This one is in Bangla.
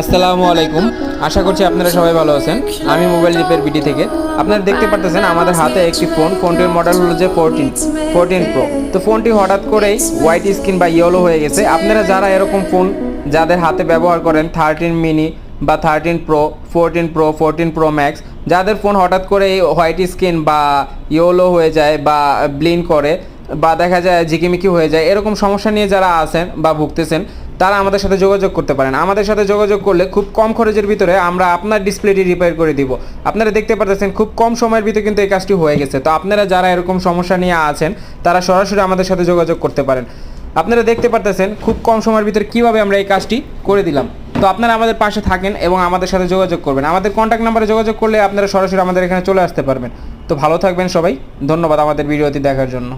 আসসালামু আলাইকুম। আশা করছি আপনারা সবাই ভালো আছেন। আমি মোবাইল রিপেয়ার বিডি থেকে। আপনারা দেখতে পারতেছেন আমাদের হাতে একটি ফোনটির মডেল হলো যে 14 প্রো। তো ফোনটি হঠাৎ করেই হোয়াইট স্ক্রিন বা ইয়েলো হয়ে গেছে। আপনারা যারা এরকম ফোন যাদের হাতে ব্যবহার করেন 13 মিনি বা 13 প্রো, 14 প্রো, 14 প্রো ম্যাক্স, যাদের ফোন হঠাৎ করে হোয়াইট স্ক্রিন বা ইয়েলো হয়ে যায় বা ব্লিন করে বা দেখা যায় ঝিকিমিকি হয়ে যায়, এরকম সমস্যা নিয়ে যারা আছেন বা ভুগতেছেন তারা আমাদের সাথে যোগাযোগ করতে পারেন। আমাদের সাথে যোগাযোগ করলে খুব কম খরচের ভিতরে আমরা আপনার ডিসপ্লেটি রিপেয়ার করে দিব। আপনারা দেখতে পাচ্ছেন খুব কম সময়ের ভিতরে কিন্তু এই কাজটি হয়ে গেছে। তো আপনারা যারা এরকম সমস্যা নিয়ে আছেন তারা সরাসরি আমাদের সাথে যোগাযোগ করতে পারেন। আপনারা দেখতে পাচ্ছেন খুব কম সময়ের ভিতরে কীভাবে আমরা এই কাজটি করে দিলাম। তো আপনারা আমাদের পাশে থাকেন এবং আমাদের সাথে যোগাযোগ করবেন। আমাদের কন্ট্যাক্ট নাম্বারে যোগাযোগ করলে আপনারা সরাসরি আমাদের এখানে চলে আসতে পারবেন। তো ভালো থাকবেন সবাই। ধন্যবাদ আমাদের ভিডিওটি দেখার জন্য।